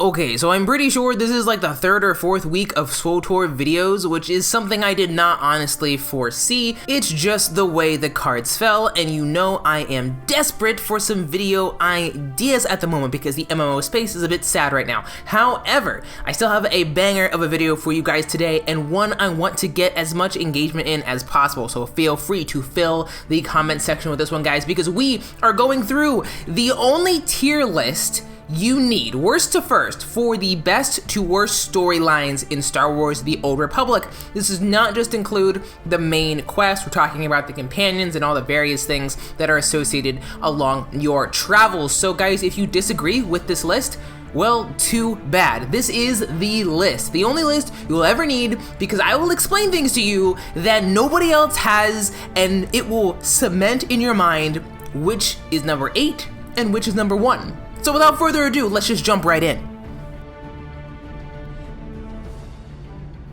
Okay, so I'm pretty sure this is like the third or fourth week of SWTOR videos, which is something I did not honestly foresee. It's just the way the cards fell, and you know I am desperate for some video ideas at the moment because the MMO space is a bit sad right now. However, I still have a banger of a video for you guys today, and one I want to get as much engagement in as possible, so feel free to fill the comment section with this one, guys, because we are going through the only tier list you need, worst to first, for the best to worst storylines in Star Wars The Old Republic. This does not just include the main quest, we're talking about the companions and all the various things that are associated along your travels. So guys, if you disagree with this list, well, too bad. This is the list, the only list you'll ever need, because I will explain things to you that nobody else has, and it will cement in your mind which is number 8 and which is number 1. So without further ado, let's just jump right in.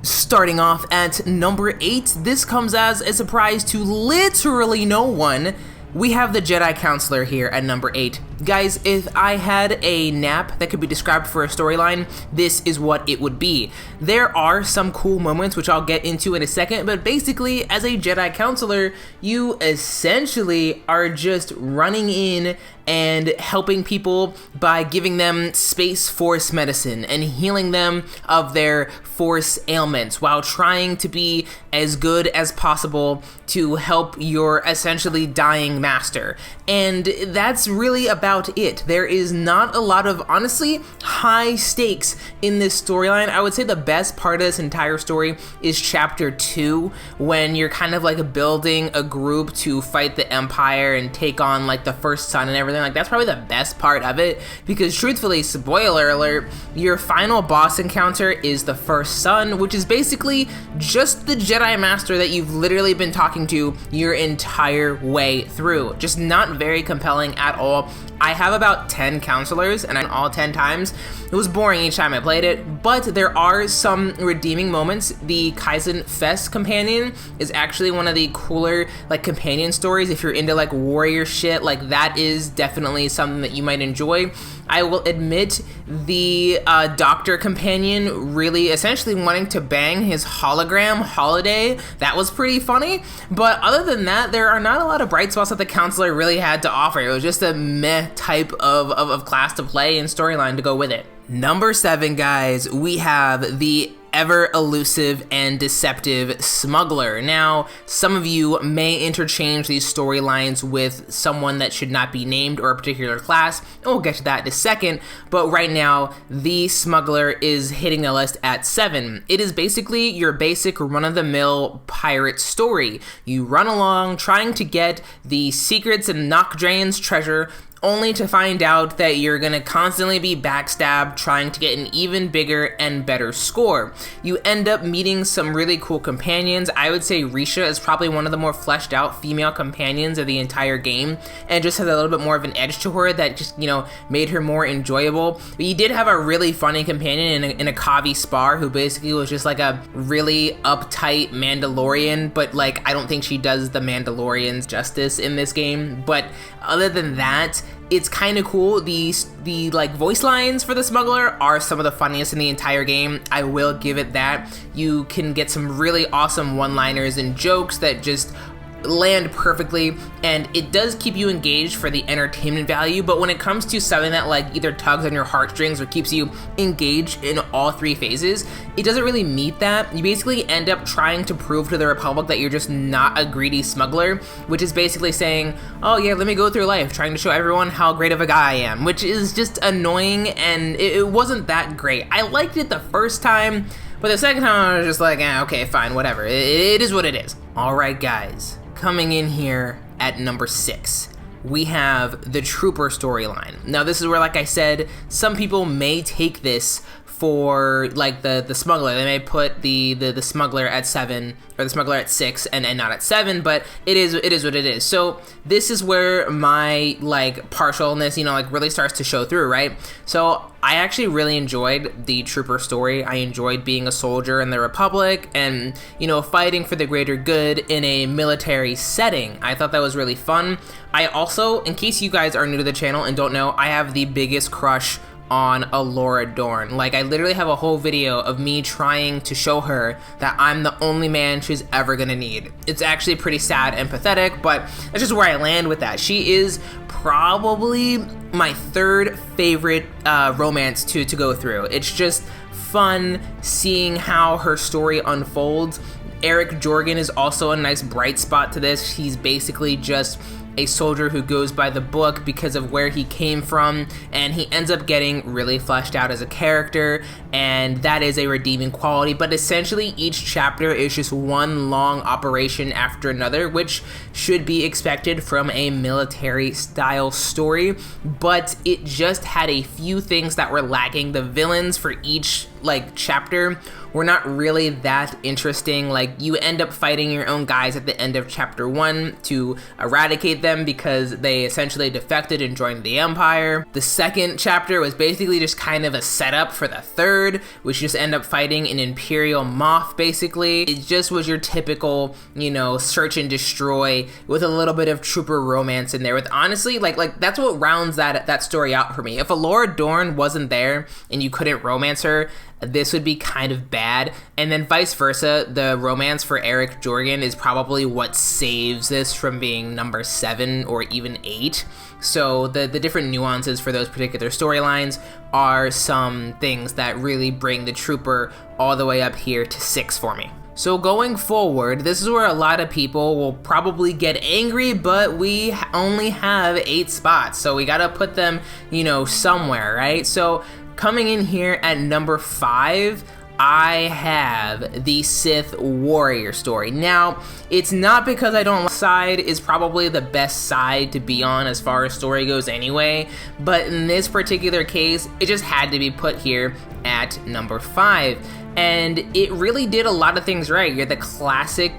Starting off at number 8, this comes as a surprise to literally no one. We have the Jedi Consular here at number 8. Guys, if I had a nap that could be described for a storyline, this is what it would be. There are some cool moments, which I'll get into in a second, but basically, as a Jedi Consular, you essentially are just running in and helping people by giving them space force medicine and healing them of their force ailments while trying to be as good as possible to help your essentially dying master. And that's really about it. There is not a lot of, honestly, high stakes in this storyline. I would say the best part of this entire story is chapter 2, when you're kind of like building a group to fight the Empire and take on like the First Son and everything. Like, that's probably the best part of it, because truthfully, spoiler alert, your final boss encounter is the First Son, which is basically just the Jedi Master that you've literally been talking to your entire way through. Just not very compelling at all. I have about 10 counselors, and all 10 times, it was boring each time I played it, but there are some redeeming moments. The Kaizen Fest companion is actually one of the cooler like companion stories. If you're into like warrior shit, like that is definitely something that you might enjoy. I will admit the doctor companion really essentially wanting to bang his hologram Holiday, that was pretty funny, but other than that, there are not a lot of bright spots that the counselor really had to offer. It was just a meh type of class to play and storyline to go with it. Number 7, guys, we have the ever elusive and deceptive Smuggler. Now, some of you may interchange these storylines with someone that should not be named or a particular class, and we'll get to that in a second, but right now, the Smuggler is hitting the list at 7. It is basically your basic run-of-the-mill pirate story. You run along trying to get the secrets and Nokdrayen's treasure, only to find out that you're gonna constantly be backstabbed trying to get an even bigger and better score. You end up meeting some really cool companions. I would say Risha is probably one of the more fleshed out female companions of the entire game, and just has a little bit more of an edge to her that just, you know, made her more enjoyable. But you did have a really funny companion in a Kavi Spar, who basically was just like a really uptight Mandalorian, but like I don't think she does the Mandalorians justice in this game. But other than that, it's kind of cool. The like voice lines for the Smuggler are some of the funniest in the entire game. I will give it that. You can get some really awesome one-liners and jokes that just land perfectly, and it does keep you engaged for the entertainment value. But when it comes to something that like either tugs on your heartstrings or keeps you engaged in all 3 phases, it doesn't really meet that. You basically end up trying to prove to the Republic that you're just not a greedy smuggler, which is basically saying, oh yeah, let me go through life trying to show everyone how great of a guy I am, which is just annoying, and it wasn't that great. I liked it the first time, but the second time I was just like, okay, fine, whatever. It is what it is. All right, guys. Coming in here at number 6, we have the Trooper storyline. Now this is where, like I said, some people may take this for like the Smuggler. They may put the Smuggler at 7 or the Smuggler at 6 and not at 7, but it is what it is. So this is where my like partialness, you know, like really starts to show through, right? So I actually really enjoyed the Trooper story. I enjoyed being a soldier in the Republic and, you know, fighting for the greater good in a military setting. I thought that was really fun. I also, in case you guys are new to the channel and don't know, I have the biggest crush on Alora Dorn. Like, I literally have a whole video of me trying to show her that I'm the only man she's ever gonna need. It's actually pretty sad and pathetic, but that's just where I land with that. She is probably my third favorite romance to go through. It's just fun seeing how her story unfolds. Eric Jorgen is also a nice bright spot to this. He's basically just a soldier who goes by the book because of where he came from, and he ends up getting really fleshed out as a character, and that is a redeeming quality. But essentially each chapter is just one long operation after another, which should be expected from a military style story, but it just had a few things that were lacking. The villains for each chapter were not really that interesting. Like, you end up fighting your own guys at the end of chapter 1 to eradicate them because they essentially defected and joined the Empire. The second chapter was basically just kind of a setup for the third, which just end up fighting an Imperial Moth, basically. It just was your typical, search and destroy with a little bit of trooper romance in there. With honestly, like that's what rounds that story out for me. If Alora Dorn wasn't there and you couldn't romance her, this would be kind of bad. And then vice versa, the romance for Eric Jorgen is probably what saves this from being number 7 or even 8. So the different nuances for those particular storylines are some things that really bring the trooper all the way up here to 6 for me. So going forward, this is where a lot of people will probably get angry, but we only have 8 spots, so we gotta put them, somewhere, right? So coming in here at number 5, I have the Sith Warrior story. Now, it's not because I don't like side is probably the best side to be on as far as story goes anyway, but in this particular case, it just had to be put here at number 5. And it really did a lot of things right. You're the classic,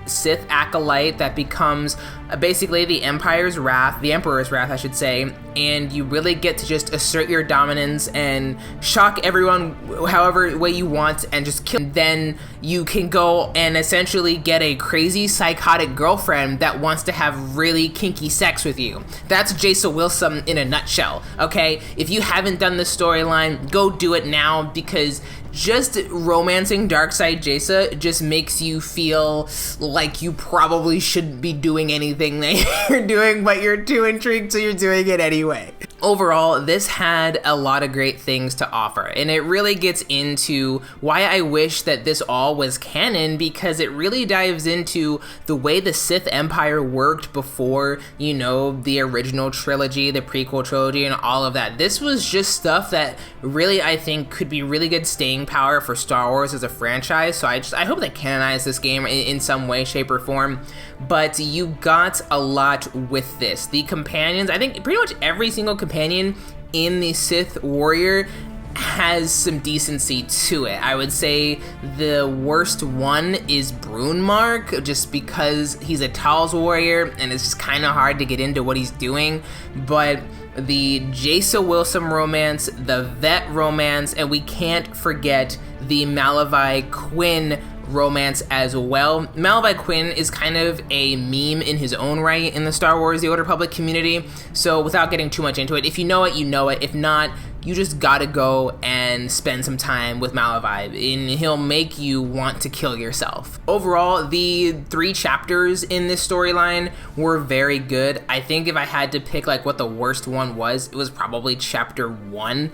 Sith acolyte that becomes basically the Emperor's Wrath, I should say, and you really get to just assert your dominance and shock everyone however way you want and just kill. Then you can go and essentially get a crazy psychotic girlfriend that wants to have really kinky sex with you. That's Jaisa Wilson in a nutshell, okay? If you haven't done this storyline, go do it now, because just romancing Darkside Jaisa just makes you feel like you probably shouldn't be doing anything that you're doing, but you're too intrigued, so you're doing it anyway. Overall, this had a lot of great things to offer, and it really gets into why I wish that this all was canon, because it really dives into the way the Sith Empire worked before, the original trilogy, the prequel trilogy, and all of that. This was just stuff that really, I think, could be really good staying power for Star Wars as a franchise, so I hope they canonize this game in some way, shape, or form. But you got a lot with this. The companions, I think pretty much every single companion in the Sith Warrior has some decency to it. I would say the worst one is Brunmark, just because he's a Tal's warrior and it's just kind of hard to get into what he's doing. But the Jaisa Wilson romance, the Vet romance, and we can't forget the Malavai Quinn romance as well. Malavai Quinn is kind of a meme in his own right in the Star Wars The Old Republic community, so without getting too much into it, if you know it, you know it. If not, you just gotta go and spend some time with Malavai, and he'll make you want to kill yourself. Overall, the 3 chapters in this storyline were very good. I think if I had to pick what the worst one was, it was probably chapter 1.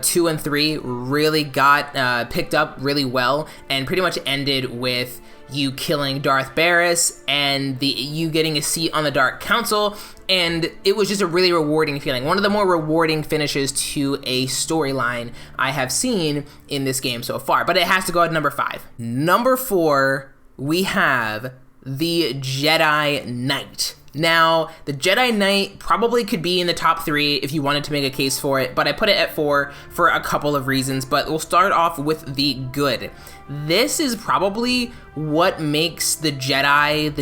2 and 3 really got picked up really well, and pretty much ended with you killing Darth Barriss and you getting a seat on the Dark Council, and it was just a really rewarding feeling. One of the more rewarding finishes to a storyline I have seen in this game so far, but it has to go at number 5. Number 4, we have the Jedi Knight. Now, the Jedi Knight probably could be in the top 3 if you wanted to make a case for it, but I put it at 4 for a couple of reasons, but we'll start off with the good. This is probably what makes the Jedi,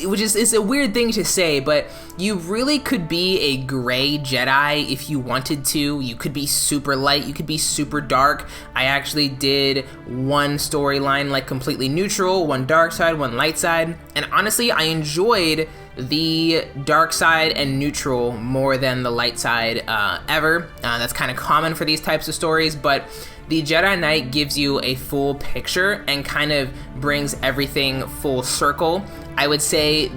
which is it's a weird thing to say, but you really could be a gray Jedi if you wanted to. You could be super light, you could be super dark. I actually did one storyline completely neutral, one dark side, one light side, and honestly, I enjoyed the dark side and neutral more than the light side ever. That's kind of common for these types of stories, but the Jedi Knight gives you a full picture and kind of brings everything full circle. I would say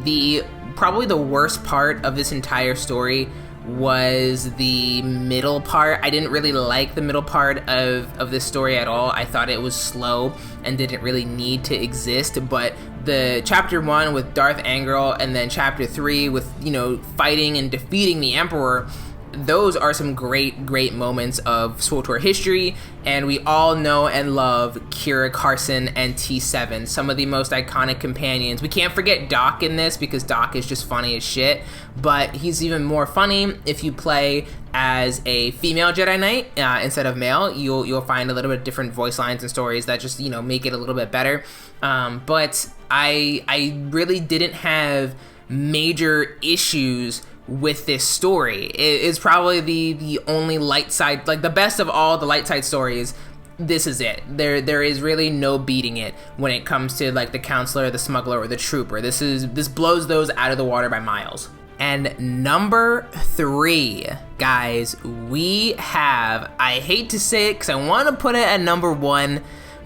probably the worst part of this entire story was the middle part. I didn't really like the middle part of this story at all. I thought it was slow and didn't really need to exist, but the chapter 1 with Darth Angral and then chapter 3 with, you know, fighting and defeating the Emperor, those are some great moments of SWTOR history, and we all know and love Kira Carson and T7, some of the most iconic companions. We can't forget Doc in this because Doc is just funny as shit, but he's even more funny if you play as a female Jedi Knight instead of male. You'll find a little bit different voice lines and stories that just, you know, make it a little bit better. But I really didn't have major issues with this story. It is probably the only light side, like the best of all the light side stories. This is it. There is really no beating it when it comes to like the Counselor, the Smuggler, or the Trooper. This blows those out of the water by miles. And number 3, guys, we have, I hate to say it because I want to put it at number 1,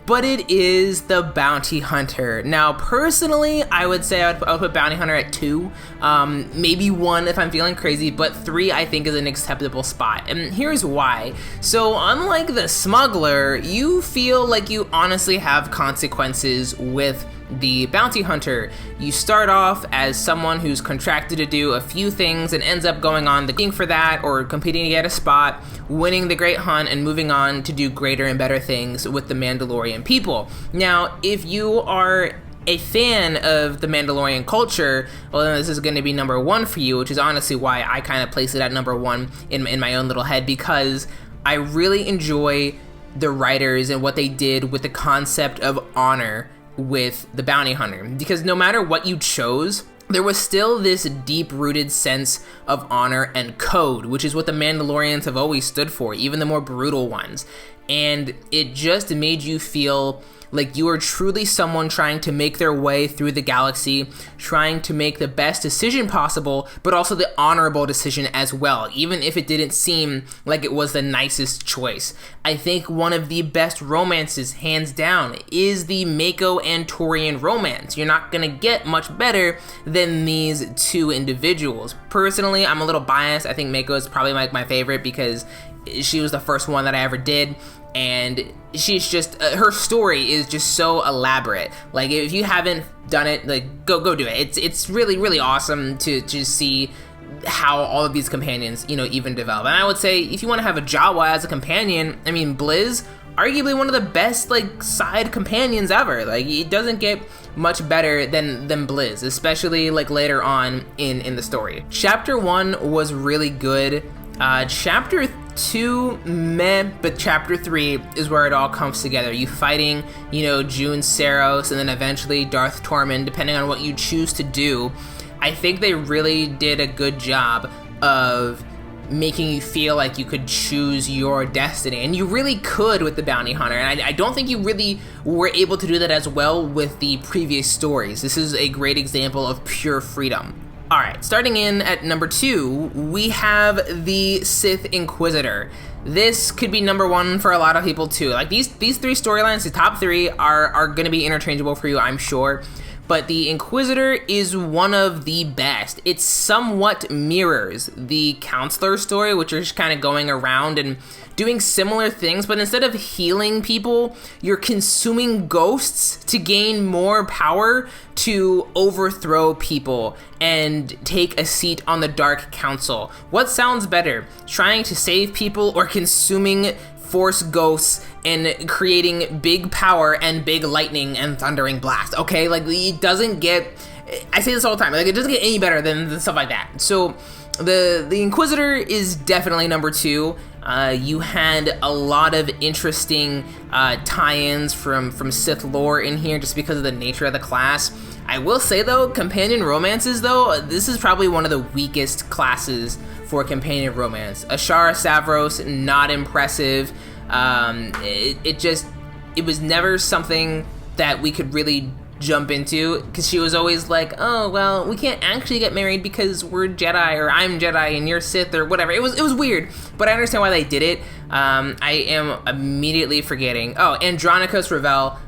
but it is the Bounty Hunter. Now, personally, I would say I would put Bounty Hunter at 2, maybe 1 if I'm feeling crazy, but 3 I think is an acceptable spot, and here's why. So, unlike the Smuggler, you feel like you honestly have consequences with the Bounty Hunter. You start off as someone who's contracted to do a few things and ends up going on the king for that, or competing to get a spot, winning the Great Hunt, and moving on to do greater and better things with the Mandalorian people. Now, if you are a fan of the Mandalorian culture, well, then this is going to be number 1 for you, which is honestly why I kind of place it at number 1 in my own little head, because I really enjoy the writers and what they did with the concept of honor with the Bounty Hunter, because no matter what you chose, there was still this deep-rooted sense of honor and code, which is what the Mandalorians have always stood for, even the more brutal ones. And it just made you feel like you are truly someone trying to make their way through the galaxy, trying to make the best decision possible, but also the honorable decision as well, even if it didn't seem like it was the nicest choice. I think one of the best romances, hands down, is the Mako and Torian romance. You're not gonna get much better than these 2 individuals. Personally, I'm a little biased. I think Mako is probably my favorite because she was the first one that I ever did, and she's just her story is just so elaborate. Like, if you haven't done it, like, go do it. It's really awesome to just see how all of these companions, you know, even develop. And I would say if you want to have a Jawa as a companion, I mean, Blizz, arguably one of the best like side companions ever. Like, it doesn't get much better than Blizz, especially like later on in the story. Chapter 1 was really good. Chapter 2, meh, but chapter 3 is where it all comes together. You fighting, you know, June Saros, and then eventually Darth Tormund, depending on what you choose to do. I think they really did a good job of making you feel like you could choose your destiny, and you really could with the Bounty Hunter, and I don't think you really were able to do that as well with the previous stories. This is a great example of pure freedom. Alright, starting in at number 2, we have the Sith Inquisitor. This could be number 1 for a lot of people too. Like, these 3 storylines, the top 3, are going to be interchangeable for you, I'm sure. But the Inquisitor is one of the best. It somewhat mirrors the Counselor story, which is kind of going around and doing similar things, but instead of healing people, you're consuming ghosts to gain more power to overthrow people and take a seat on the Dark Council. What sounds better, trying to save people or consuming Force ghosts and creating big power and big lightning and thundering blast? Okay, like, it doesn't get, I say this all the time, like, it doesn't get any better than stuff like that. So the Inquisitor is definitely number 2. You had a lot of interesting tie-ins from Sith lore in here just because of the nature of the class. I will say though, companion romances though, this is probably one of the weakest classes for companion romance. Ashara Savros, not impressive. It was never something that we could really jump into, because she was always like, oh, well, we can't actually get married because we're Jedi, or I'm Jedi and you're Sith, or whatever. It was weird, but I understand why they did it. I am immediately forgetting. Oh, Andronicus Revel,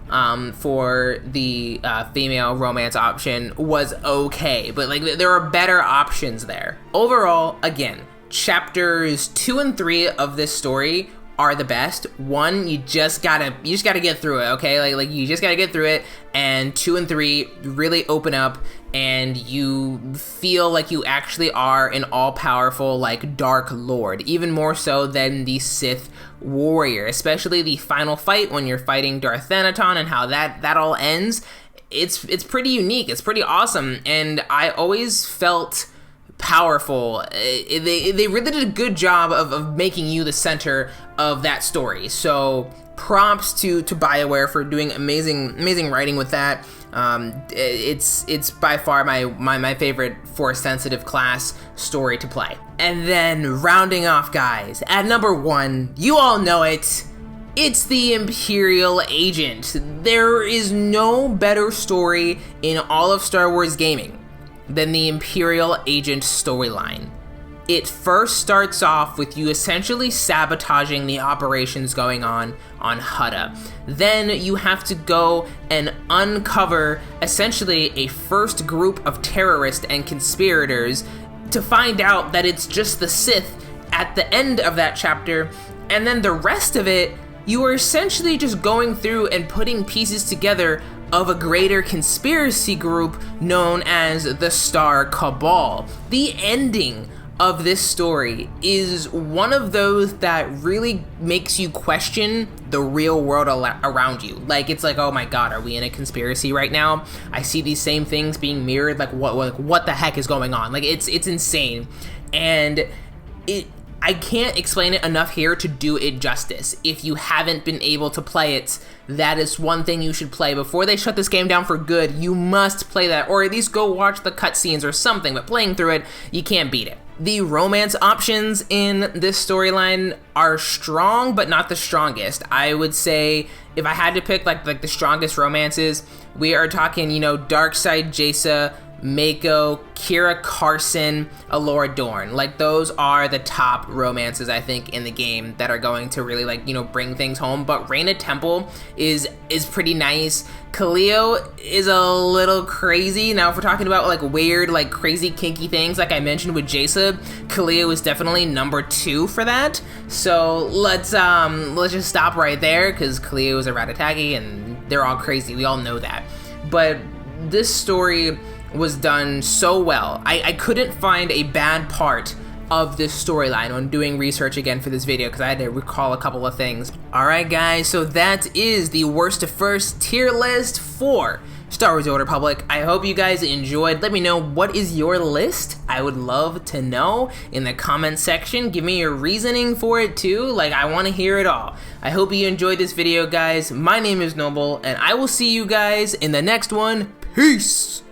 for the female romance option was okay, but like there are better options there. Overall, again, chapters 2 and 3 of this story are the best. 1, you just gotta get through it, okay? Like you just gotta get through it, and 2 and 3 really open up, and you feel like you actually are an all-powerful, like, Dark Lord, even more so than the Sith Warrior, especially the final fight when you're fighting Darth Thanaton and how that all ends. It's pretty unique, it's pretty awesome, and I always felt powerful. They really did a good job of making you the center of that story. So props to BioWare for doing amazing writing with that. It's by far my favorite Force sensitive class story to play. And then rounding off, guys, at number 1, you all know it. It's the Imperial Agent. There is no better story in all of Star Wars gaming than the Imperial Agent storyline. It first starts off with you essentially sabotaging the operations going on Hutta. Then you have to go and uncover essentially a first group of terrorists and conspirators to find out that it's just the Sith at the end of that chapter, and then the rest of it, you are essentially just going through and putting pieces together of a greater conspiracy group known as the Star Cabal. The ending of this story is one of those that really makes you question the real world around you. Like, it's like, oh my god, are we in a conspiracy right now? I see these same things being mirrored. Like, what the heck is going on? Like, it's insane. And I can't explain it enough here to do it justice. If you haven't been able to play it, that is one thing you should play. Before they shut this game down for good, you must play that, or at least go watch the cutscenes or something, but playing through it, you can't beat it. The romance options in this storyline are strong, but not the strongest. I would say, if I had to pick like the strongest romances, we are talking, Darkseid Jace, Mako, Kira Carson, Alora Dorn. Like, those are the top romances, I think, in the game that are going to really, bring things home. But Reina Temple is pretty nice. Kaleo is a little crazy. Now, if we're talking about, weird, crazy, kinky things, like I mentioned with Jace, Kaleo is definitely number 2 for that. So, let's just stop right there, because Kaleo is a Ratatagi, and they're all crazy. We all know that. But this story was done so well. I couldn't find a bad part of this storyline when doing research again for this video, because I had to recall a couple of things. Alright guys, so that is the worst to first tier list for Star Wars: The Old Republic. I hope you guys enjoyed. Let me know, what is your list? I would love to know in the comment section. Give me your reasoning for it too. I want to hear it all. I hope you enjoyed this video, guys. My name is Noble, and I will see you guys in the next one. Peace!